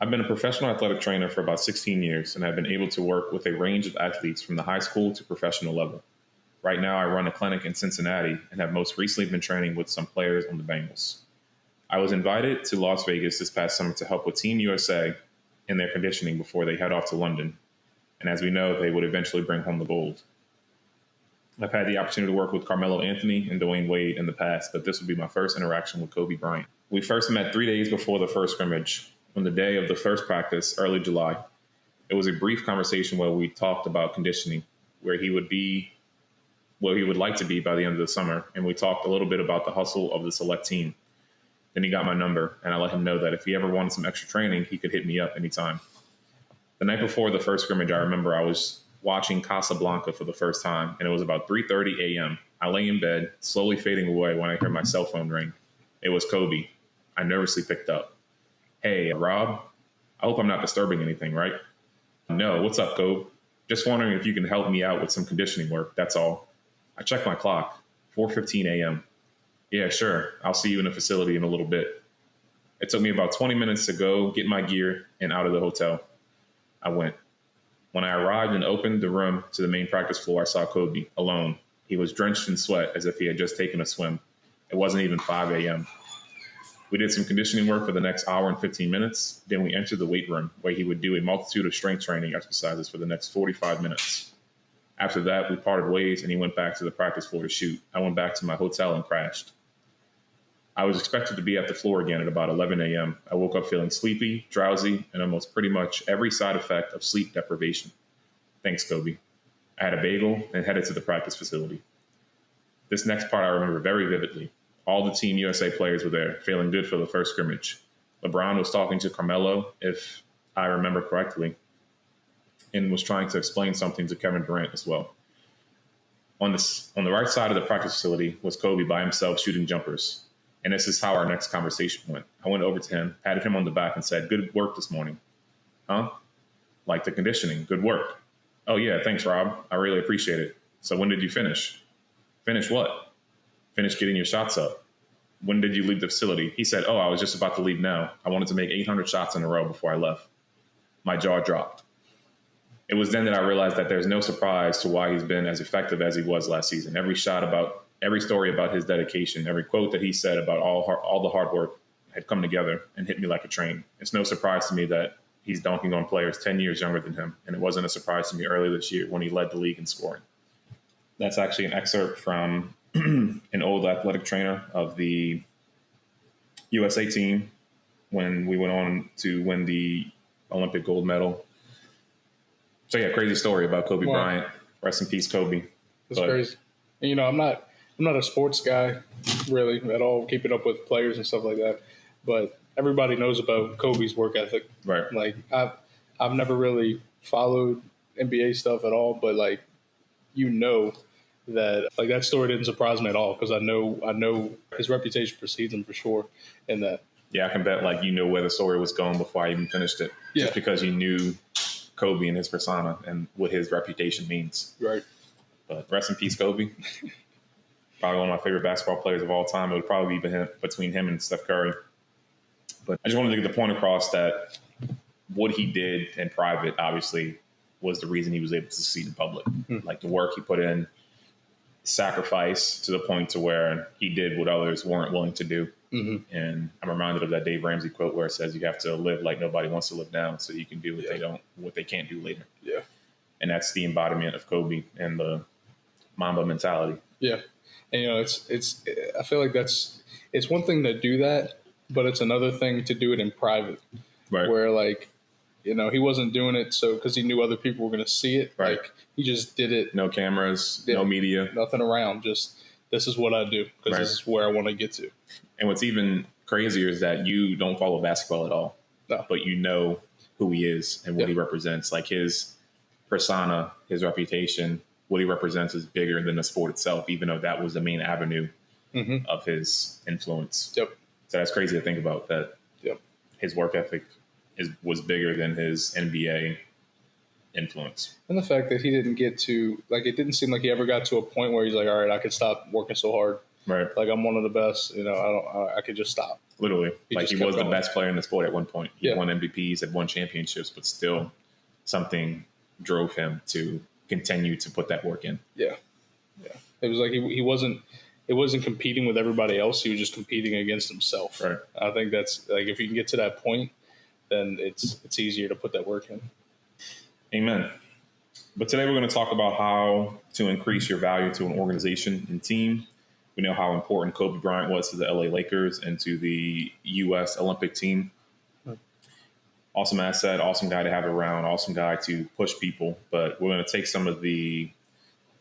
I've been a professional athletic trainer for about 16 years, and I've been able to work with a range of athletes from the high school to professional level. Right now, I run a clinic in Cincinnati and have most recently been training with some players on the Bengals. I was invited to Las Vegas this past summer to help with Team USA in their conditioning before they head off to London. And as we know, they would eventually bring home the gold. I've had the opportunity to work with Carmelo Anthony and Dwayne Wade in the past, but this would be my first interaction with Kobe Bryant. We first met 3 days before the first scrimmage, on the day of the first practice, early July. It was a brief conversation where we talked about conditioning, where he would be, where he would like to be by the end of the summer, and we talked a little bit about the hustle of the select team. Then he got my number, and I let him know that if he ever wanted some extra training, he could hit me up anytime. The night before the first scrimmage, I remember I was watching Casablanca for the first time, and it was about 3:30 a.m. I lay in bed, slowly fading away when I heard my cell phone ring. It was Kobe. I nervously picked up. Hey, Rob, I hope I'm not disturbing anything, right? No, what's up, Kobe? Just wondering if you can help me out with some conditioning work, that's all. I checked my clock, 4:15 a.m. Yeah, sure. I'll see you in the facility in a little bit. It took me about 20 minutes to go get my gear and out of the hotel. I went. When I arrived and opened the room to the main practice floor, I saw Kobe alone. He was drenched in sweat as if he had just taken a swim. It wasn't even 5 a.m. We did some conditioning work for the next hour and 15 minutes. Then we entered the weight room where he would do a multitude of strength training exercises for the next 45 minutes. After that, we parted ways and he went back to the practice floor to shoot. I went back to my hotel and crashed. I was expected to be at the floor again at about 11 a.m. I woke up feeling sleepy, drowsy, and almost pretty much every side effect of sleep deprivation. Thanks, Kobe. I had a bagel and headed to the practice facility. This next part I remember very vividly. All the Team USA players were there, feeling good for the first scrimmage. LeBron was talking to Carmelo, if I remember correctly, and was trying to explain something to Kevin Durant as well. On the right side of the practice facility was Kobe by himself shooting jumpers. And this is how our next conversation went. I went over to him, patted him on the back, and said, "Good work this morning." Huh? Like the conditioning. Good work. Oh, yeah, thanks, Rob. I really appreciate it. So when did you finish? Finish what? Finish getting your shots up. When did you leave the facility? He said, "Oh, I was just about to leave now. I wanted to make 800 shots in a row before I left." My jaw dropped. It was then that I realized that there's no surprise to why he's been as effective as he was last season. Every story about his dedication, every quote that he said about all the hard work had come together and hit me like a train. It's no surprise to me that he's dunking on players 10 years younger than him. And it wasn't a surprise to me earlier this year when he led the league in scoring. That's actually an excerpt from an old athletic trainer of the USA team when we went on to win the Olympic gold medal. So yeah, crazy story about Kobe Bryant. Rest in peace, Kobe. That's crazy. And, you know, I'm not a sports guy really at all, keeping up with players and stuff like that. But everybody knows about Kobe's work ethic. Right. Like I've never really followed NBA stuff at all, but like, you know, that like that story didn't surprise me at all because I know his reputation precedes him for sure. And that. Yeah, I can bet like you know where the story was going before I even finished it. Yeah. Just because you knew Kobe and his persona and what his reputation means. Right. But rest in peace, Kobe. Probably one of my favorite basketball players of all time. It would probably be between him and Steph Curry. But I just wanted to get the point across that what he did in private, obviously, was the reason he was able to succeed in public. Mm-hmm. Like the work he put in, sacrifice to the point to where he did what others weren't willing to do. Mm-hmm. And I'm reminded of that Dave Ramsey quote where it says you have to live like nobody wants to live now so you can do what they can't do later. Yeah. And that's the embodiment of Kobe and the Mamba mentality. Yeah. And, you know, it's I feel like it's one thing to do that, but it's another thing to do it in private. Right. Where, like, you know, he wasn't doing it because he knew other people were going to see it. Right. Like, he just did it. No cameras, no media. Nothing around. Just, this is what I do because This is where I want to get to. And what's even crazier is that you don't follow basketball at all. No. But you know who he is and what he represents. Like his persona, his reputation, what he represents is bigger than the sport itself, even though that was the main avenue of his influence. Yep. So that's crazy to think about, that his work ethic was bigger than his NBA influence. And the fact that he didn't get to, like, it didn't seem like he ever got to a point where he's like, all right, I can stop working so hard. Right. Like, I'm one of the best. I could just stop. Literally. He was the best player in the sport at one point. He Yeah. won MVPs, had won championships, but still something drove him to continue to put that work in. Yeah. It was like he wasn't competing with everybody else. He was just competing against himself. Right. I think that's like, if you can get to that point, then it's easier to put that work in. Amen. But today we're going to talk about how to increase your value to an organization and team. We know how important Kobe Bryant was to the LA Lakers and to the U.S. Olympic team. Awesome asset, awesome guy to have around, awesome guy to push people. But we're going to take some of the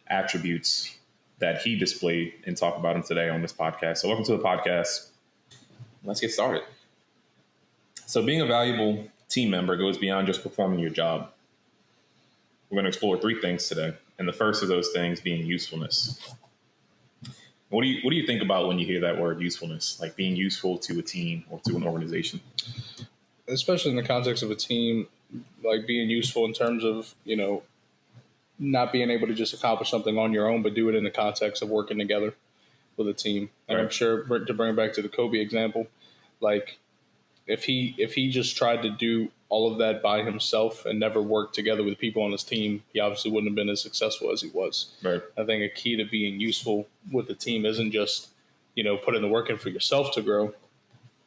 attributes that he displayed and talk about him today on this podcast. So welcome to the podcast. Let's get started. So being a valuable team member goes beyond just performing your job. We're going to explore 3 things today. And the first of those things being usefulness. What do you think about when you hear that word usefulness, like being useful to a team or to an organization? Especially in the context of a team, like being useful in terms of, not being able to just accomplish something on your own, but do it in the context of working together with a team. And Right. I'm sure, to bring it back to the Kobe example, like if he just tried to do all of that by himself and never worked together with people on his team, he obviously wouldn't have been as successful as he was. Right. I think a key to being useful with the team isn't just, putting the work in for yourself to grow,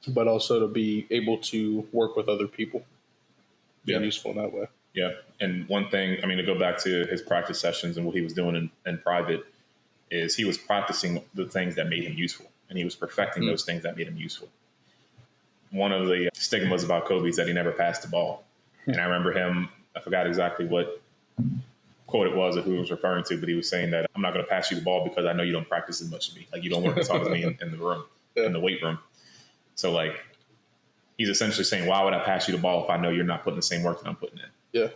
but also to be able to work with other people. Being useful in that way. Yeah. And one thing, to go back to his practice sessions and what he was doing in private, is he was practicing the things that made him useful, and he was perfecting those things that made him useful. One of the stigmas about Kobe is that he never passed the ball. And I remember him, I forgot exactly what quote it was or who he was referring to, but he was saying that I'm not going to pass you the ball because I know you don't practice as much as me. Like, you don't work as hard as me in the room, in the weight room. So, like, he's essentially saying, why would I pass you the ball if I know you're not putting the same work that I'm putting in? Yeah.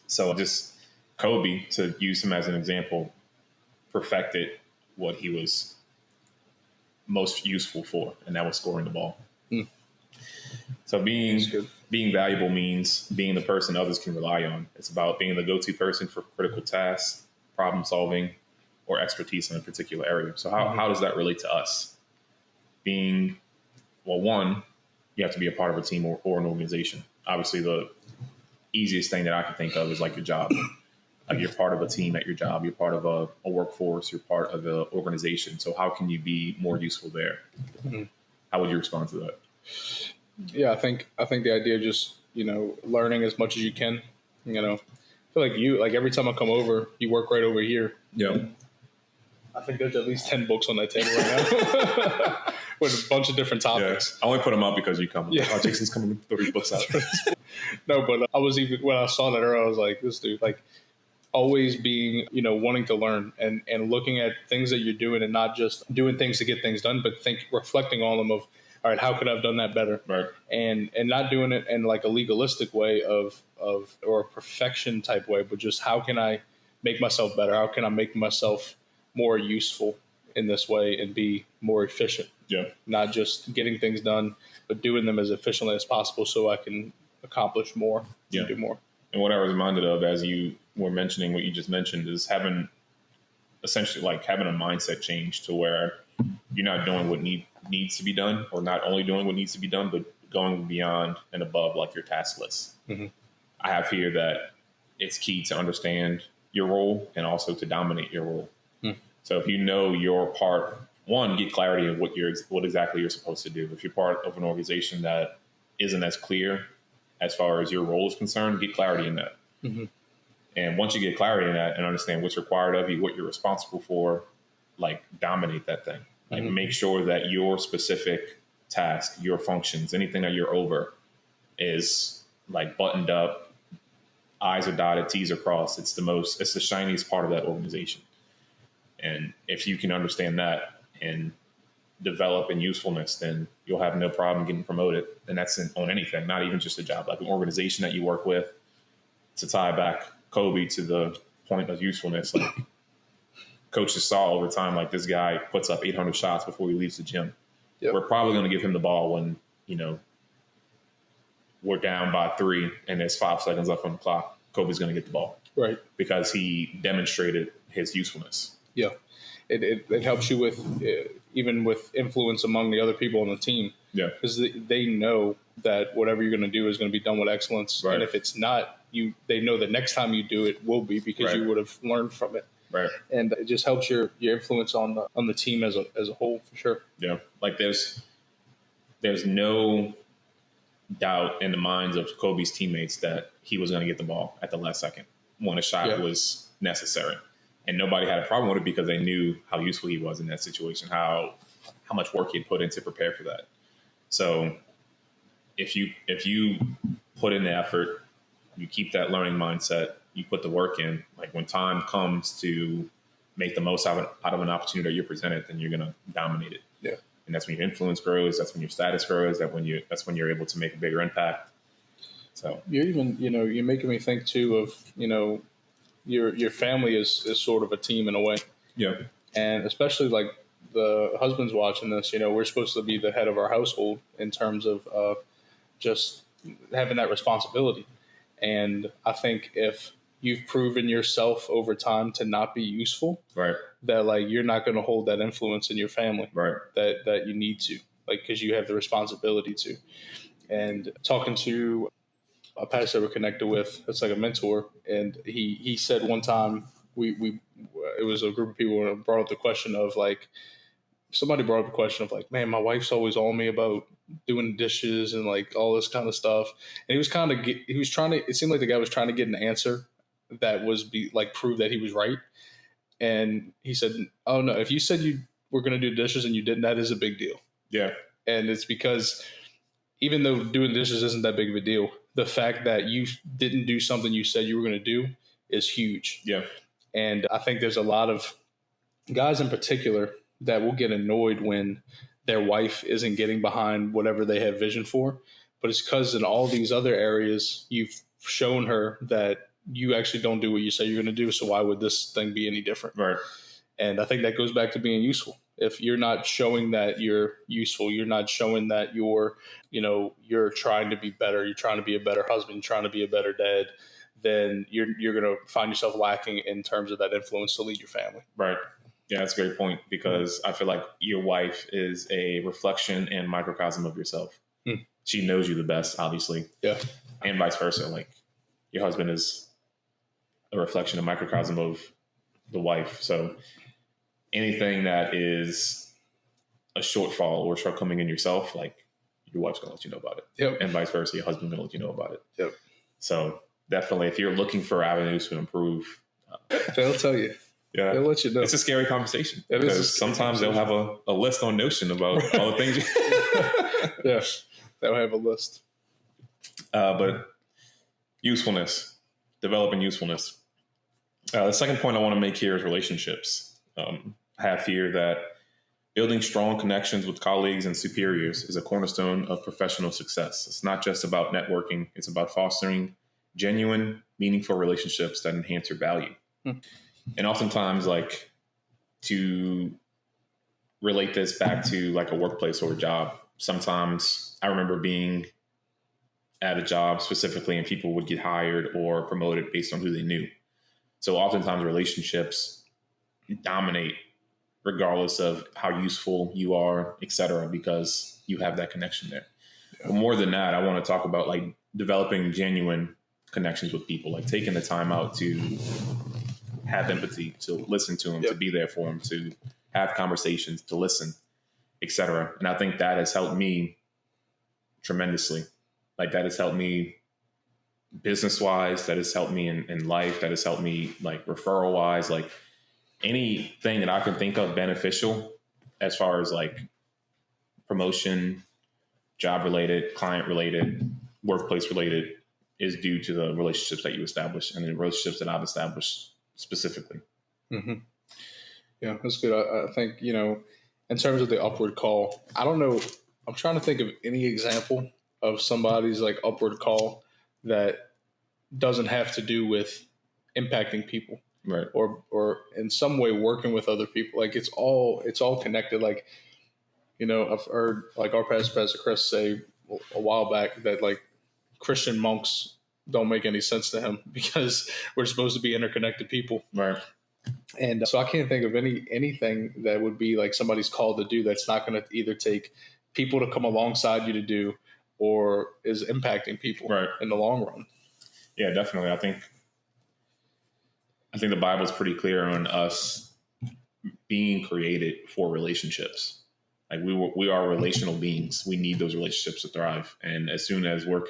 So just Kobe, to use him as an example, perfected what he was most useful for, and that was scoring the ball. So being valuable means being the person others can rely on. It's about being the go-to person for critical tasks, problem solving, or expertise in a particular area. So how does that relate to us? One, you have to be a part of a team or an organization. Obviously, the easiest thing that I can think of is like your job. Like, you're part of a team at your job. You're part of a workforce. You're part of an organization. So how can you be more useful there? How would you respond to that? Yeah, I think the idea of just, learning as much as you can. I feel like every time I come over, you work right over here. Yeah. I think there's at least 10 books on that table right now with a bunch of different topics. Yeah. I only put them up because you come. Yeah. Oh, Jason's coming to throw these books out. No, but when I saw that earlier, I was like, this dude, like, always being, wanting to learn and looking at things that you're doing and not just doing things to get things done, but reflecting on them of, all right, how could I have done that better? Right. And not doing it in like a legalistic way or a perfection type way, but just how can I make myself better? How can I make myself more useful in this way and be more efficient? Yeah. Not just getting things done, but doing them as efficiently as possible so I can accomplish more and do more. And what I was reminded of as you were mentioning what you just mentioned is having a mindset change to where you're not doing what needs to be done, or not only doing what needs to be done, but going beyond and above like your task list. I have here that it's key to understand your role and also to dominate your role. So if you know your part, one, get clarity of what exactly you're supposed to do. If you're part of an organization that isn't as clear as far as your role is concerned, get clarity in that. And once you get clarity in that and understand what's required of you, what you're responsible for, like, dominate that thing. Like, make sure that your specific task, your functions, anything that you're over is like buttoned up, I's are dotted, T's are crossed. It's the shiniest part of that organization. And if you can understand that and develop in usefulness, then you'll have no problem getting promoted. And that's on anything, not even just a job, like an organization that you work with. To tie back Kobe to the point of usefulness, like, coaches saw over time, like, this guy puts up 800 shots before he leaves the gym. We're probably going to give him the ball when, we're down by 3 and there's 5 seconds left on the clock. Kobe's going to get the ball. Right. Because he demonstrated his usefulness. Yeah. It helps you with even with influence among the other people on the team. Yeah. Because they know that whatever you're going to do is going to be done with excellence. Right. And if it's not, they know the next time you do it will be, because Right. you would have learned from it. Right. And it just helps your influence on the team as a whole, for sure. Yeah. Like there's no doubt in the minds of Kobe's teammates that he was going to get the ball at the last second when a shot was necessary. And nobody had a problem with it because they knew how useful he was in that situation, how much work he had put in to prepare for that. So if you put in the effort, you keep that learning mindset, you put the work in, like when time comes to make the most out of an opportunity that you're presented, then you're going to dominate it. Yeah. And that's when your influence grows. That's when your status grows. That's when you're able to make a bigger impact. So you're even, you're making me think too of, your family is sort of a team in a way. Yeah. And especially like the husband's watching this, we're supposed to be the head of our household in terms of just having that responsibility. And I think if you've proven yourself over time to not be useful, right, that like you're not going to hold that influence in your family, right, that you need to, like, because you have the responsibility to. And talking to a pastor we're connected with, that's like a mentor, and he said one time we it was a group of people and brought up the question of like, somebody brought up the question of like, man, my wife's always on me about doing dishes and like all this kind of stuff. And it seemed like the guy was trying to get an answer that was prove that he was right. And he said, oh no, if you said you were going to do dishes and you didn't, that is a big deal. Yeah. And it's because even though doing dishes isn't that big of a deal, the fact that you didn't do something you said you were going to do is huge. Yeah. And I think there's a lot of guys in particular that will get annoyed when their wife isn't getting behind whatever they have vision for. But it's because in all these other areas, you've shown her that you actually don't do what you say you're going to do. So why would this thing be any different? Right. And I think that goes back to being useful. If you're not showing that you're useful, you're not showing that you're trying to be better, you're trying to be a better husband, you're trying to be a better dad, then you're going to find yourself lacking in terms of that influence to lead your family. Right. Yeah, that's a great point, because I feel like your wife is a reflection and microcosm of yourself. She knows you the best, obviously. Yeah. And vice versa. Like your husband is a reflection, a microcosm of the wife. So anything that is a shortfall or shortcoming in yourself, like your wife's going to let you know about it. Yep. And vice versa, your husband's going to let you know about it. Yep. So definitely, if you're looking for avenues to improve, they'll tell you. Yeah, they'll let you know. It's a scary conversation, because sometimes they'll have a list on Notion about all the things. Yeah, they'll have a list. But usefulness, developing usefulness. The second point I want to make here is relationships. I have here that building strong connections with colleagues and superiors is a cornerstone of professional success. It's not just about networking. It's about fostering genuine, meaningful relationships that enhance your value. And oftentimes, like, to relate this back to like a workplace or a job, sometimes I remember being at a job specifically and people would get hired or promoted based on who they knew. So oftentimes relationships dominate regardless of how useful you are, et cetera, because you have that connection there. Yeah. But more than that, I want to talk about like developing genuine connections with people, like taking the time out to have empathy, to listen to them, to be there for them, to have conversations, to listen, et cetera. And I think that has helped me tremendously. Like that has helped me business-wise, that has helped me in life, that has helped me like referral-wise, like anything that I can think of beneficial as far as like promotion, job-related, client-related, workplace-related is due to the relationships that you establish and the relationships that I've established specifically. Mm-hmm. Yeah, that's good. I think, in terms of the upward call, I don't know. I'm trying to think of any example of somebody's like upward call that doesn't have to do with impacting people, right? Or in some way working with other people. Like it's all connected. Like, I've heard like our Pastor Chris say a while back that like Christian monks don't make any sense to him because we're supposed to be interconnected people. Right. And so I can't think of anything that would be like somebody's called to do that's not going to either take people to come alongside you to do or is impacting people Right. in the long run. Yeah, definitely. I think the Bible is pretty clear on us being created for relationships. Like we are relational beings. We need those relationships to thrive. And as soon as we're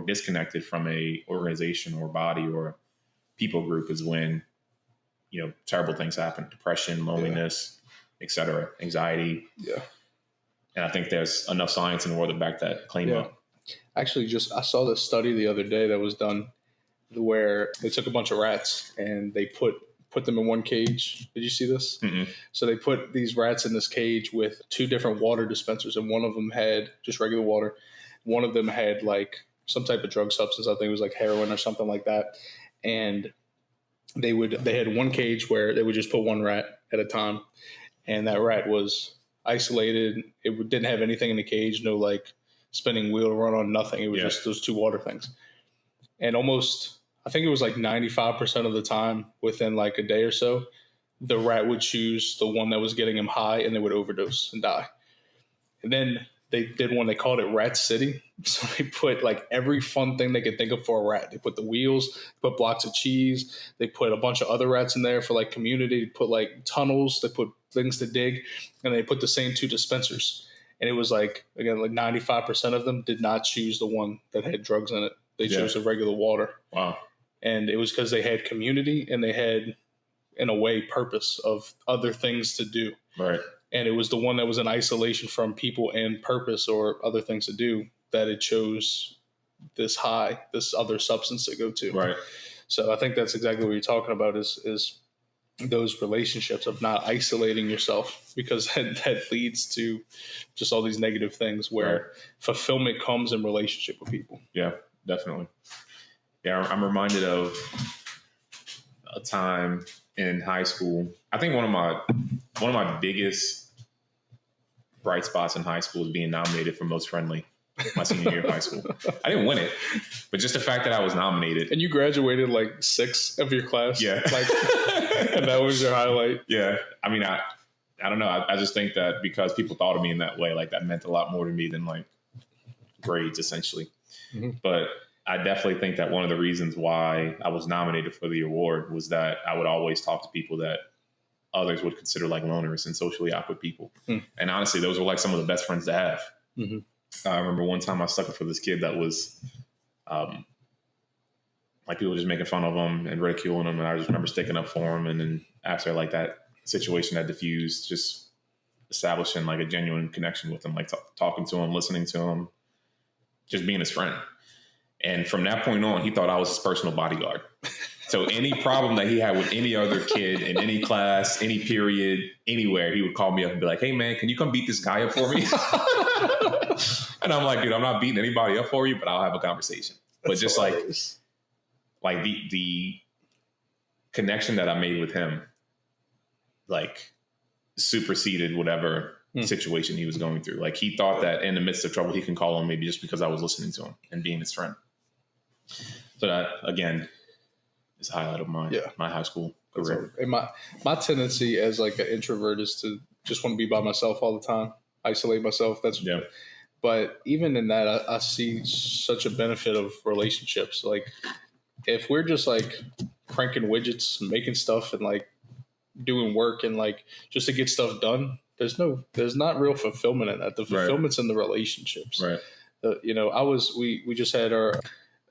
disconnected from a organization or body or people group is when, terrible things happen: depression, loneliness, etc., anxiety. Yeah. And I think there's enough science in the world to back that claim up. Actually, I saw this study the other day that was done where they took a bunch of rats and they put them in one cage. Did you see this? Mm-hmm. So they put these rats in this cage with two different water dispensers, and one of them had just regular water. One of them had like some type of drug substance. I think it was like heroin or something like that. And they had one cage where they would just put one rat at a time, and that rat was isolated. It didn't have anything in the cage, no like spinning wheel run on, nothing. It was just those two water things. And I think it was like 95% of the time within like a day or so, the rat would choose the one that was getting him high and they would overdose and die. And then they did one, they called it Rat City. So they put like every fun thing they could think of for a rat. They put the wheels, they put blocks of cheese, they put a bunch of other rats in there for like community, they put like tunnels, they put things to dig, and they put the same two dispensers. And it was like, again, like 95% of them did not choose the one that had drugs in it. They chose the regular water. Wow. And it was because they had community and they had, in a way, purpose of other things to do. Right. And it was the one that was in isolation from people and purpose or other things to do that it chose this other substance to go to. Right. So I think that's exactly what you're talking about is those relationships of not isolating yourself, because that leads to just all these negative things where fulfillment comes in relationship with people. Yeah, definitely. Yeah, I'm reminded of a time in high school. I think one of my biggest bright spots in high school is being nominated for Most Friendly my senior year of high school. I didn't win it, but just the fact that I was nominated. And you graduated like 6 of your class. Yeah. And that was your highlight. Yeah. I mean, I don't know. I just think that because people thought of me in that way, like that meant a lot more to me than like grades essentially. Mm-hmm. But I definitely think that one of the reasons why I was nominated for the award was that I would always talk to people that others would consider like loners and socially awkward people. Mm. And honestly, those were like some of the best friends to have. Mm-hmm. I remember one time I stuck up for this kid that was like people just making fun of him and ridiculing him. And I just remember sticking up for him. And then after like that situation had diffused, just establishing like a genuine connection with him, like talking to him, listening to him, just being his friend. And from that point on, he thought I was his personal bodyguard. So any problem that he had with any other kid in any class, any period, anywhere, he would call me up and be like, "Hey man, can you come beat this guy up for me?" And I'm like, "Dude, I'm not beating anybody up for you, but I'll have a conversation." But just hilarious. like the connection that I made with him, like superseded whatever situation he was going through. Like he thought that in the midst of trouble, he can call on me just because I was listening to him and being his friend. So that again is a highlight of my high school career. And my tendency as like an introvert is to just want to be by myself all the time, isolate myself. But even in that, I see such a benefit of relationships. Like if we're just like cranking widgets, making stuff and like doing work and like just to get stuff done, there's not real fulfillment in that. The fulfillment's in the relationships. Right. We just had our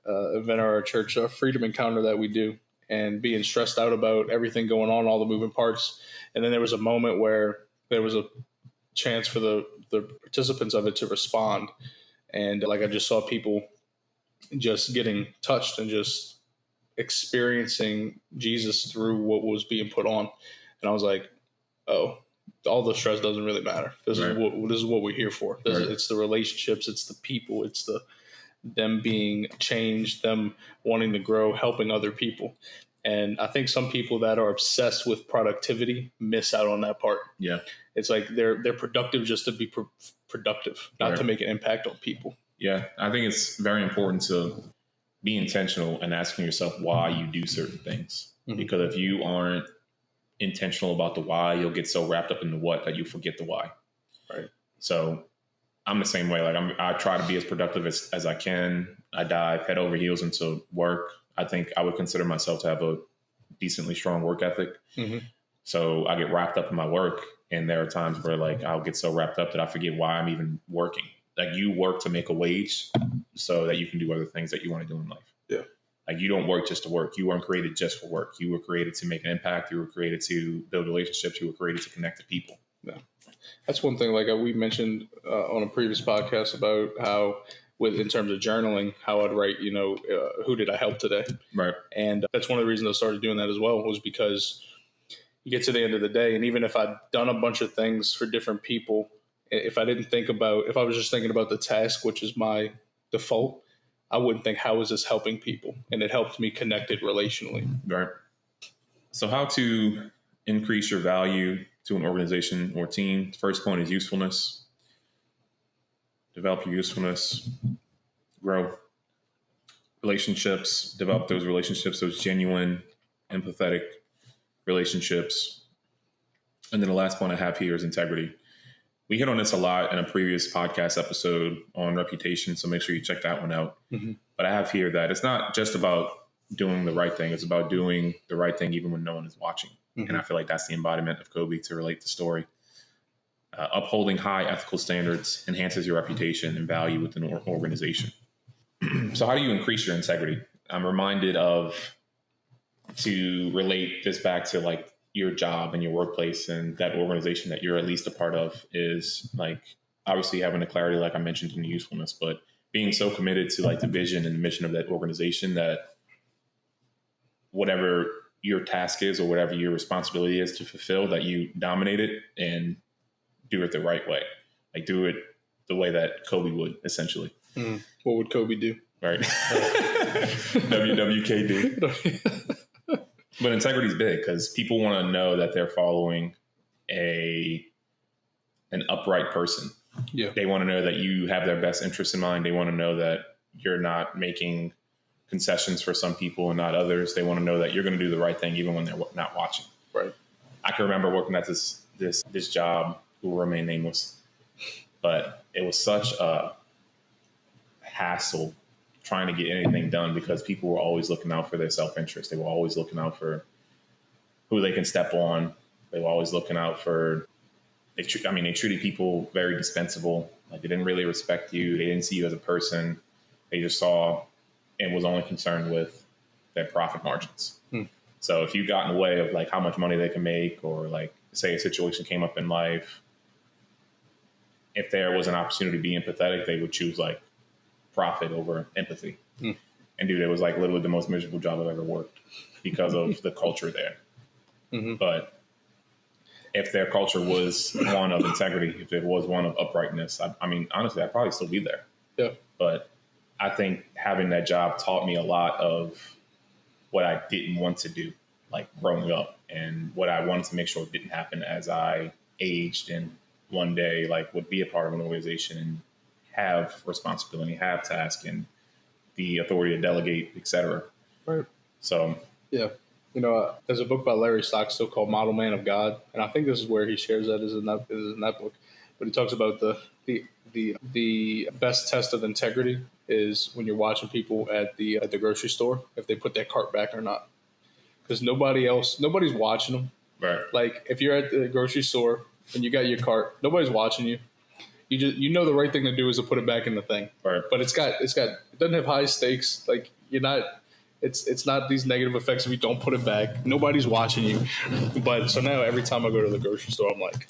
event at our church, a freedom encounter that we do, and being stressed out about everything going on, all the moving parts. And then there was a moment where there was a chance for the participants of it to respond. And like I just saw people just getting touched and just experiencing Jesus through what was being put on. And I was like, oh, all the stress doesn't really matter. This is what we're here for. It's the relationships, it's the people, it's them being changed, them wanting to grow, helping other people. And I think some people that are obsessed with productivity miss out on that part. Yeah. It's like they're productive just to be productive, not to make an impact on people. Yeah. I think it's very important to be intentional and asking yourself why you do certain things. Mm-hmm. Because if you aren't intentional about the why, you'll get so wrapped up in the what that you forget the why. Right. So I'm the same way. Like I try to be as productive as I can. I dive head over heels into work. I think I would consider myself to have a decently strong work ethic. Mm-hmm. So I get wrapped up in my work. And there are times where like I'll get so wrapped up that I forget why I'm even working. Like you work to make a wage so that you can do other things that you want to do in life. Yeah. Like you don't work just to work. You weren't created just for work. You were created to make an impact. You were created to build relationships. You were created to connect to people. Yeah. That's one thing, like we mentioned on a previous podcast about how, in terms of journaling, how I'd write, who did I help today? Right. And that's one of the reasons I started doing that as well, was because you get to the end of the day, and even if I'd done a bunch of things for different people, if I was just thinking about the task, which is my default, I wouldn't think, how is this helping people? And it helped me connect it relationally. Right. So how to increase your value to an organization or team? First point is usefulness. Develop your usefulness. Grow relationships. Develop those relationships, those genuine, empathetic relationships. And then the last point I have here is integrity. We hit on this a lot in a previous podcast episode on reputation, so make sure you check that one out. Mm-hmm. But I have here that it's not just about doing the right thing. It's about doing the right thing even when no one is watching. Mm-hmm. And I feel like that's the embodiment of Kobe, to relate the story. Upholding high ethical standards enhances your reputation and value within an organization. So how do you increase your integrity? I'm reminded of, to relate this back to like your job and your workplace and that organization that you're at least a part of, is like obviously having the clarity, like I mentioned, in the usefulness, but being so committed to like the vision and the mission of that organization that whatever your task is or whatever your responsibility is to fulfill, that you dominate it and do it the right way. Like do it the way that Kobe would, essentially. What would Kobe do? Right. WWKD. But integrity is big because people want to know that they're following an upright person. Yeah. They want to know that you have their best interests in mind. They want to know that you're not making concessions for some people and not others. They want to know that you're going to do the right thing even when they're not watching. Right. I can remember working at this job, who will remain nameless, but it was such a hassle trying to get anything done because people were always looking out for their self-interest. They were always looking out for who they can step on. They were always looking out for, they treated people very dispensable. Like they didn't really respect you. They didn't see you as a person. They just saw and was only concerned with their profit margins. So if you got in the way of like how much money they can make, or like say a situation came up in life, if there was an opportunity to be empathetic, they would choose like profit over empathy. And dude, it was like literally the most miserable job I've ever worked because of the culture there. Mm-hmm. But if their culture was one of integrity, if it was one of uprightness, I mean, honestly, I'd probably still be there. Yeah. But I think having that job taught me a lot of what I didn't want to do, like growing up, and what I wanted to make sure didn't happen as I aged and one day like would be a part of an organization and have responsibility, have task, and the authority to delegate, etc. Right. So, yeah. There's a book by Larry Stockstill called Model Man of God. And I think this is where he shares that is in that book. But he talks about the best test of integrity is when you're watching people at the grocery store, if they put their cart back or not. Because nobody's watching them. Right. Like if you're at the grocery store and you got your cart, nobody's watching you. You know the right thing to do is to put it back in the thing. Right. But it doesn't have high stakes. Like it's not these negative effects if you don't put it back. Nobody's watching you. But so now every time I go to the grocery store, I'm like,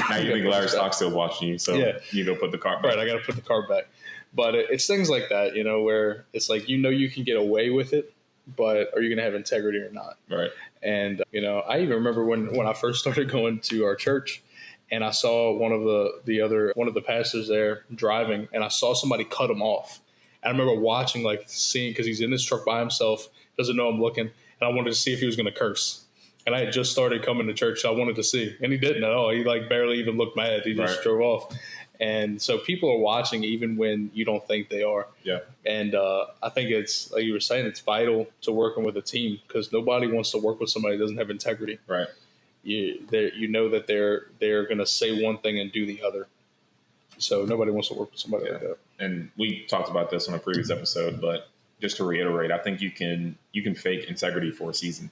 now you think Larry Stock's still watching you, so yeah. You go put the cart back. Right, I got to put the cart back. But it's things like that, where it's like, you can get away with it, but are you going to have integrity or not? Right. And, I even remember when I first started going to our church, and I saw one of the pastors there driving, and I saw somebody cut him off. And I remember seeing, because he's in his truck by himself, doesn't know I'm looking, and I wanted to see if he was going to curse. And I had just started coming to church, so I wanted to see. And he didn't at all. He like barely even looked mad. He just drove off. And so people are watching even when you don't think they are. Yeah. And I think it's, like you were saying, it's vital to working with a team because nobody wants to work with somebody that doesn't have integrity. Right. You know that they're going to say one thing and do the other. So nobody wants to work with somebody like that. And we talked about this on a previous episode, but just to reiterate, I think you can fake integrity for a season,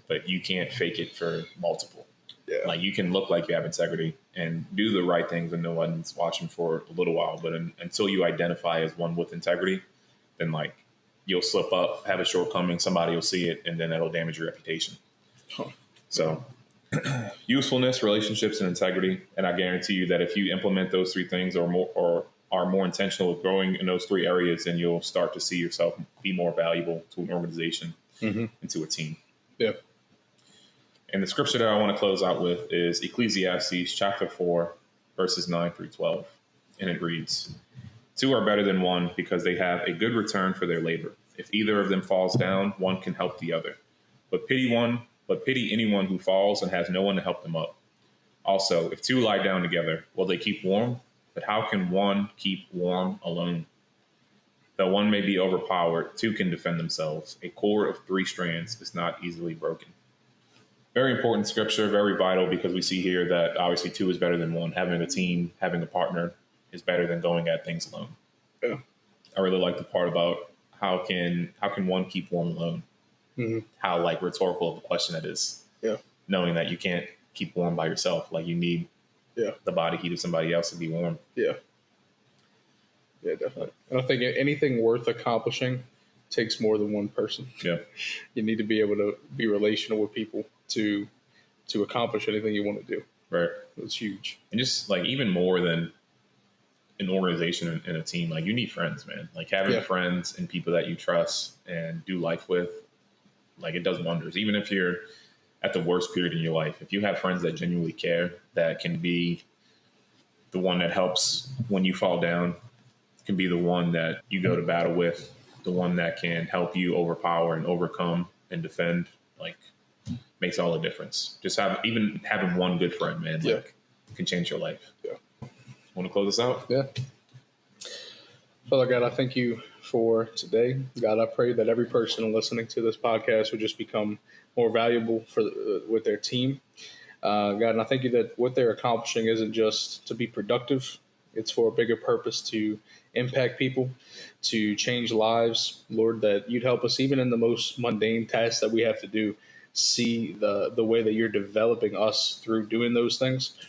but you can't fake it for multiple. Yeah. Like you can look like you have integrity and do the right things when no one's watching for a little while, but until you identify as one with integrity, then like you'll slip up, have a shortcoming, somebody will see it, and then that'll damage your reputation. So usefulness, relationships, and integrity. And I guarantee you that if you implement those three things or are more intentional with growing in those three areas, then you'll start to see yourself be more valuable to an organization and to a team. Yeah. And the scripture that I want to close out with is Ecclesiastes chapter 4, verses 9 through 12. And it reads, 2 are better than one because they have a good return for their labor. If either of them falls down, one can help the other. But pity anyone who falls and has no one to help them up. Also, if 2 lie down together, will they keep warm? But how can one keep warm alone? Though one may be overpowered, 2 can defend themselves. A cord of 3 strands is not easily broken. Very important scripture, very vital, because we see here that obviously 2 is better than 1. Having a team, having a partner is better than going at things alone. Yeah. I really like the part about how can one keep warm alone? How like rhetorical of a question that is. Yeah. Knowing that you can't keep warm by yourself. Like you need the body heat of somebody else to be warm. Yeah. Yeah, definitely. And I think anything worth accomplishing takes more than one person. Yeah. You need to be able to be relational with people to accomplish anything you want to do. Right. It's huge. And just like even more than an organization and a team, like you need friends, man. Like having friends and people that you trust and do life with, like it does wonders. Even if you're at the worst period in your life, if you have friends that genuinely care, that can be the one that helps when you fall down, can be the one that you go to battle with, the one that can help you overpower and overcome and defend, like makes all the difference. Just having one good friend, man, like can change your life. Yeah. Want to close this out? Yeah. Father God, I thank you for today. God, I pray that every person listening to this podcast would just become more valuable with their team. God, and I thank you that what they're accomplishing isn't just to be productive. It's for a bigger purpose to impact people, to change lives. Lord, that you'd help us even in the most mundane tasks that we have to do, see the way that you're developing us through doing those things.